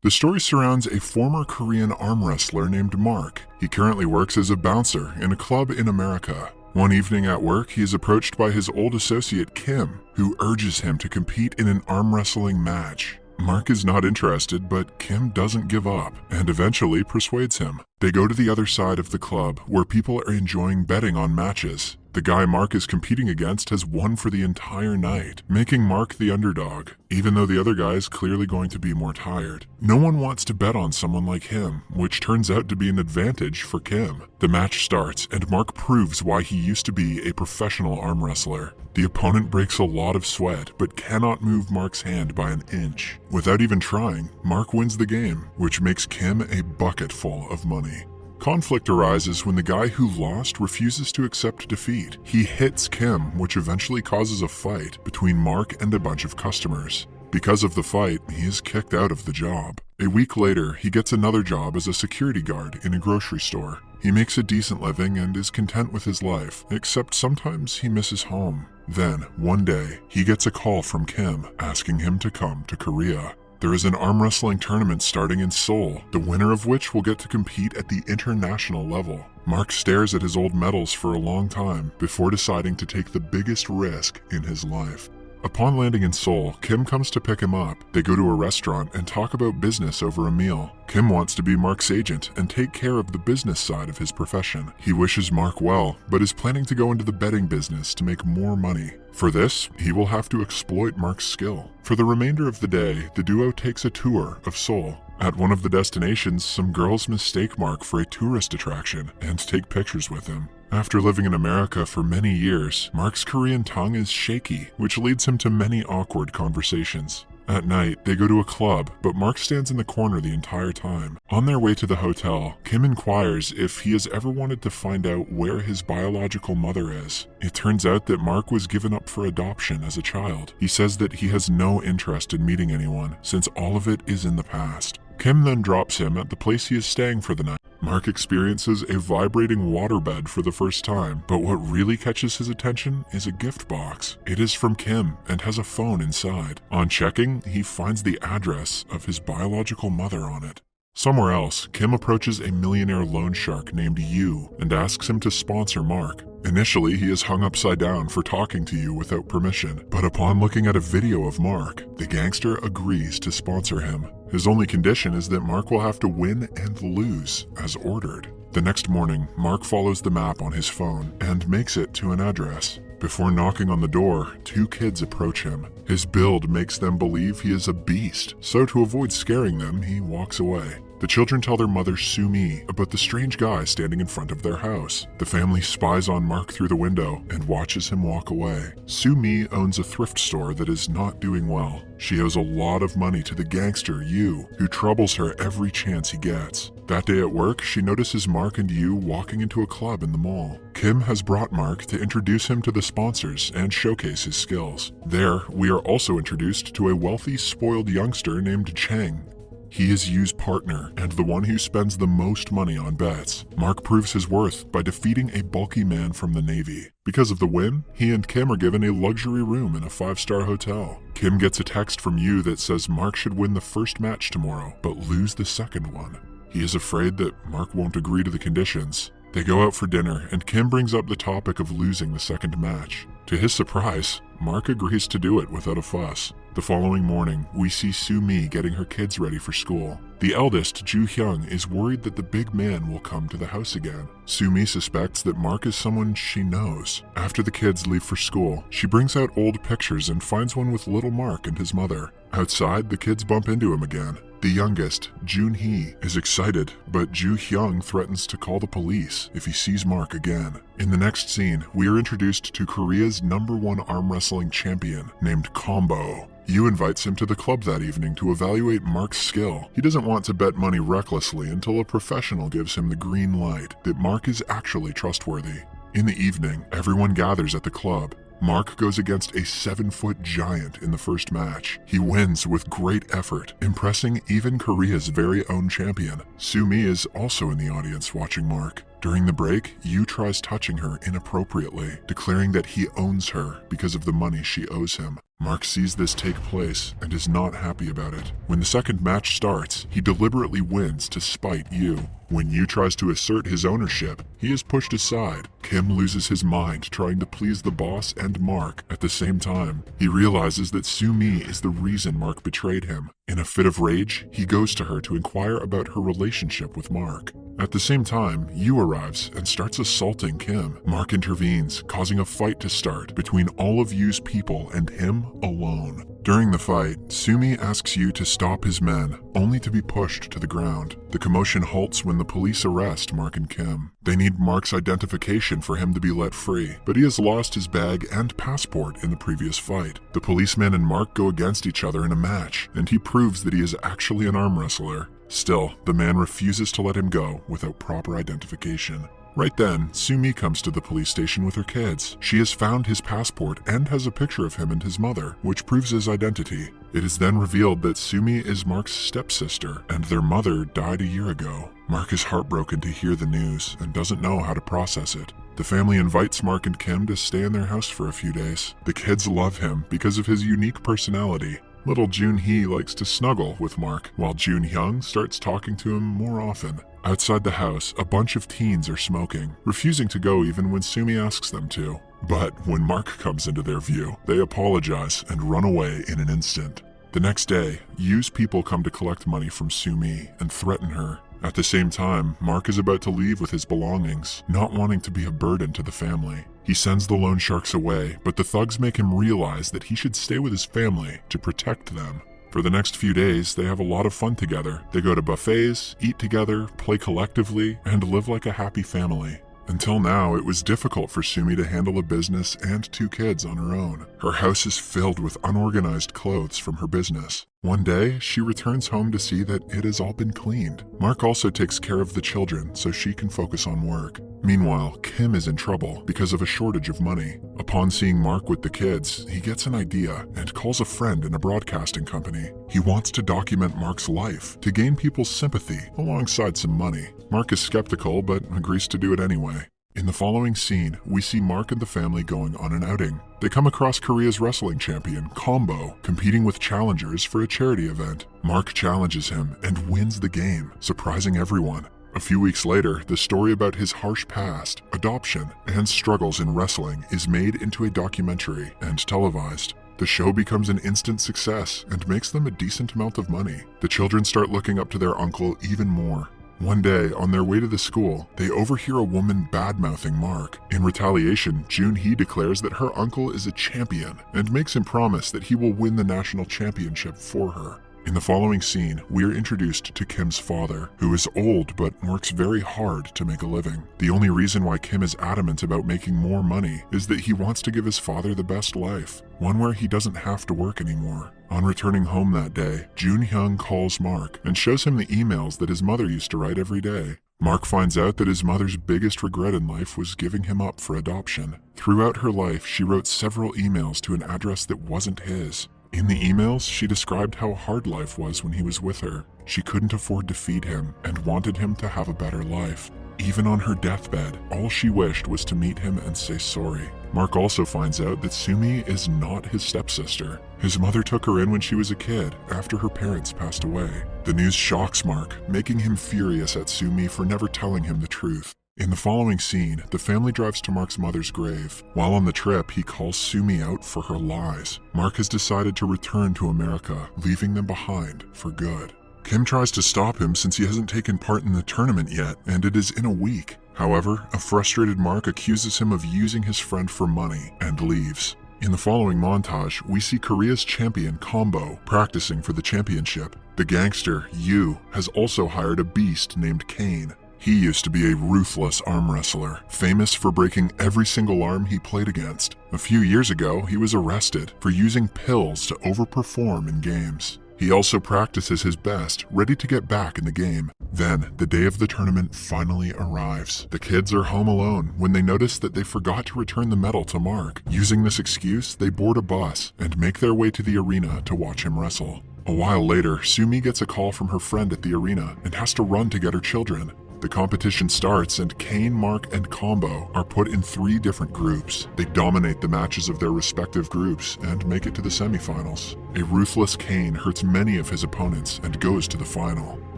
The story surrounds a former Korean arm wrestler named Mark. He currently works as a bouncer in a club in America. One evening at work, he is approached by his old associate Kim, who urges him to compete in an arm wrestling match. Mark is not interested, but Kim doesn't give up and eventually persuades him. They go to the other side of the club where people are enjoying betting on matches. The guy Mark is competing against has won for the entire night, making Mark the underdog, even though the other guy is clearly going to be more tired. No one wants to bet on someone like him, which turns out to be an advantage for Kim. The match starts, and Mark proves why he used to be a professional arm wrestler. The opponent breaks a lot of sweat, but cannot move Mark's hand by an inch. Without even trying, Mark wins the game, which makes Kim a bucket full of money. Conflict arises when the guy who lost refuses to accept defeat. He hits Kim, which eventually causes a fight between Mark and a bunch of customers. Because of the fight, he is kicked out of the job. A week later, he gets another job as a security guard in a grocery store. He makes a decent living and is content with his life, except sometimes he misses home. Then, one day, he gets a call from Kim asking him to come to Korea. There is an arm wrestling tournament starting in Seoul, the winner of which will get to compete at the international level. Mark stares at his old medals for a long time before deciding to take the biggest risk in his life. Upon landing in Seoul, Kim comes to pick him up. They go to a restaurant and talk about business over a meal. Kim wants to be Mark's agent and take care of the business side of his profession. He wishes Mark well, but is planning to go into the betting business to make more money. For this, he will have to exploit Mark's skill. For the remainder of the day, the duo takes a tour of Seoul. At one of the destinations, some girls mistake Mark for a tourist attraction and take pictures with him. After living in America for many years, Mark's Korean tongue is shaky, which leads him to many awkward conversations. At night, they go to a club, but Mark stands in the corner the entire time. On their way to the hotel, Kim inquires if he has ever wanted to find out where his biological mother is. It turns out that Mark was given up for adoption as a child. He says that he has no interest in meeting anyone, since all of it is in the past. Kim then drops him at the place he is staying for the night. Mark experiences a vibrating waterbed for the first time, but what really catches his attention is a gift box. It is from Kim and has a phone inside. On checking, he finds the address of his biological mother on it. Somewhere else, Kim approaches a millionaire loan shark named Yu and asks him to sponsor Mark. Initially, he is hung upside down for talking to Yu without permission, but upon looking at a video of Mark, the gangster agrees to sponsor him. His only condition is that Mark will have to win and lose as ordered. The next morning, Mark follows the map on his phone and makes it to an address. Before knocking on the door, two kids approach him. His build makes them believe he is a beast, so to avoid scaring them, he walks away. The children tell their mother Sumi about the strange guy standing in front of their house. The family spies on Mark through the window and watches him walk away. Sumi owns a thrift store that is not doing well. She owes a lot of money to the gangster Yu, who troubles her every chance he gets. That day at work, she notices Mark and Yu walking into a club in the mall. Kim has brought Mark to introduce him to the sponsors and showcase his skills. There, we are also introduced to a wealthy, spoiled youngster named Chang. He is Yu's partner and the one who spends the most money on bets. Mark proves his worth by defeating a bulky man from the Navy. Because of the win, he and Kim are given a luxury room in a 5-star hotel. Kim gets a text from Yu that says Mark should win the first match tomorrow, but lose the second one. He is afraid that Mark won't agree to the conditions. They go out for dinner, and Kim brings up the topic of losing the second match. To his surprise, Mark agrees to do it without a fuss. The following morning, we see Sumi getting her kids ready for school. The eldest, Ju Hyung, is worried that the big man will come to the house again. Sumi suspects that Mark is someone she knows. After the kids leave for school, she brings out old pictures and finds one with little Mark and his mother. Outside, the kids bump into him again. The youngest, Jun-hee, is excited, but Ju Hyung threatens to call the police if he sees Mark again. In the next scene, we are introduced to Korea's #1 arm wrestling champion named Combo. Yu invites him to the club that evening to evaluate Mark's skill. He doesn't want to bet money recklessly until a professional gives him the green light that Mark is actually trustworthy. In the evening, everyone gathers at the club. Mark goes against a 7-foot giant in the first match. He wins with great effort, impressing even Korea's very own champion. Sumi is also in the audience watching Mark. During the break, Yu tries touching her inappropriately, declaring that he owns her because of the money she owes him. Mark sees this take place and is not happy about it. When the second match starts, he deliberately wins to spite Yu. When Yu tries to assert his ownership, he is pushed aside. Kim loses his mind trying to please the boss and Mark at the same time. He realizes that Sumi is the reason Mark betrayed him. In a fit of rage, he goes to her to inquire about her relationship with Mark. At the same time, Yu arrives and starts assaulting Kim. Mark intervenes, causing a fight to start between all of Yu's people and him alone. During the fight, Sumi asks Yu to stop his men, only to be pushed to the ground. The commotion halts when the police arrest Mark and Kim. They need Mark's identification for him to be let free, but he has lost his bag and passport in the previous fight. The policeman and Mark go against each other in a match, and he proves that he is actually an arm wrestler. Still, the man refuses to let him go without proper identification. Right then, Sumi comes to the police station with her kids. She has found his passport and has a picture of him and his mother, which proves his identity. It is then revealed that Sumi is Mark's stepsister, and their mother died a year ago. Mark is heartbroken to hear the news and doesn't know how to process it. The family invites Mark and Kim to stay in their house for a few days. The kids love him because of his unique personality. Little Junhee likes to snuggle with Mark, while Junhyung starts talking to him more often. Outside the house, a bunch of teens are smoking, refusing to go even when Sumi asks them to. But when Mark comes into their view, they apologize and run away in an instant. The next day, Yu's people come to collect money from Sumi and threaten her. At the same time, Mark is about to leave with his belongings, not wanting to be a burden to the family. He sends the loan sharks away, but the thugs make him realize that he should stay with his family to protect them. For the next few days, they have a lot of fun together. They go to buffets, eat together, play collectively, and live like a happy family. Until now, it was difficult for Sumi to handle a business and 2 kids on her own. Her house is filled with unorganized clothes from her business. One day, she returns home to see that it has all been cleaned. Mark also takes care of the children so she can focus on work. Meanwhile, Kim is in trouble because of a shortage of money. Upon seeing Mark with the kids, he gets an idea and calls a friend in a broadcasting company. He wants to document Mark's life to gain people's sympathy alongside some money. Mark is skeptical but agrees to do it anyway. In the following scene, we see Mark and the family going on an outing. They come across Korea's wrestling champion, Combo, competing with challengers for a charity event. Mark challenges him and wins the game, surprising everyone. A few weeks later, the story about his harsh past, adoption, and struggles in wrestling is made into a documentary and televised. The show becomes an instant success and makes them a decent amount of money. The children start looking up to their uncle even more. One day, on their way to the school, they overhear a woman bad-mouthing Mark. In retaliation, Junhee declares that her uncle is a champion and makes him promise that he will win the national championship for her. In the following scene, we are introduced to Kim's father, who is old but works very hard to make a living. The only reason why Kim is adamant about making more money is that he wants to give his father the best life, one where he doesn't have to work anymore. On returning home that day, Junhyung calls Mark and shows him the emails that his mother used to write every day. Mark finds out that his mother's biggest regret in life was giving him up for adoption. Throughout her life, she wrote several emails to an address that wasn't his. In the emails, she described how hard life was when he was with her. She couldn't afford to feed him and wanted him to have a better life. Even on her deathbed, all she wished was to meet him and say sorry. Mark also finds out that Sumi is not his stepsister. His mother took her in when she was a kid, after her parents passed away. The news shocks Mark, making him furious at Sumi for never telling him the truth. In the following scene, the family drives to Mark's mother's grave. While on the trip, he calls Sumi out for her lies. Mark has decided to return to America, leaving them behind for good. Kim tries to stop him since he hasn't taken part in the tournament yet, and it is in a week. However, a frustrated Mark accuses him of using his friend for money and leaves. In the following montage, we see Korea's champion Combo practicing for the championship. The gangster, Yu, has also hired a beast named Kane. He used to be a ruthless arm wrestler, famous for breaking every single arm he played against. A few years ago, he was arrested for using pills to overperform in games. He also practices his best, ready to get back in the game. Then, the day of the tournament finally arrives. The kids are home alone when they notice that they forgot to return the medal to Mark. Using this excuse, they board a bus and make their way to the arena to watch him wrestle. A while later, Sumi gets a call from her friend at the arena and has to run to get her children. The competition starts and Kane, Mark, and Combo are put in 3 different groups. They dominate the matches of their respective groups and make it to the semifinals. A ruthless Kane hurts many of his opponents and goes to the final.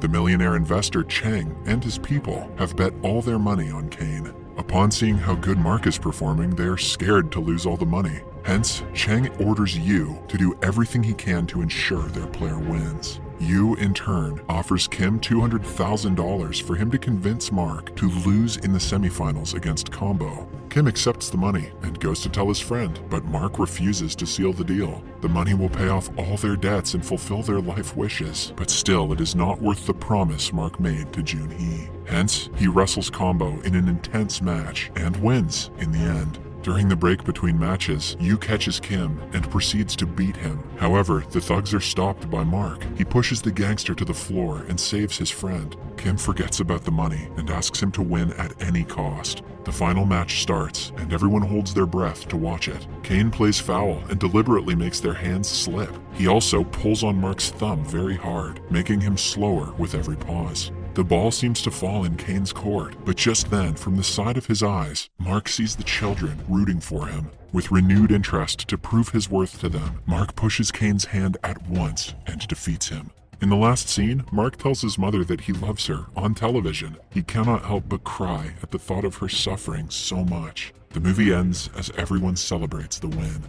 The millionaire investor Chang and his people have bet all their money on Kane. Upon seeing how good Mark is performing, they are scared to lose all the money. Hence, Chang orders Yu to do everything he can to ensure their player wins. Yu, in turn, offers Kim $200,000 for him to convince Mark to lose in the semifinals against Combo. Kim accepts the money and goes to tell his friend, but Mark refuses to seal the deal. The money will pay off all their debts and fulfill their life wishes, but still it is not worth the promise Mark made to Junhee. Hence, he wrestles Combo in an intense match and wins in the end. During the break between matches, Yu catches Kim and proceeds to beat him. However, the thugs are stopped by Mark. He pushes the gangster to the floor and saves his friend. Kim forgets about the money and asks him to win at any cost. The final match starts, and everyone holds their breath to watch it. Kane plays foul and deliberately makes their hands slip. He also pulls on Mark's thumb very hard, making him slower with every pause. The ball seems to fall in Kane's court, but just then, from the side of his eyes, Mark sees the children rooting for him. With renewed interest to prove his worth to them, Mark pushes Kane's hand at once and defeats him. In the last scene, Mark tells his mother that he loves her on television. He cannot help but cry at the thought of her suffering so much. The movie ends as everyone celebrates the win.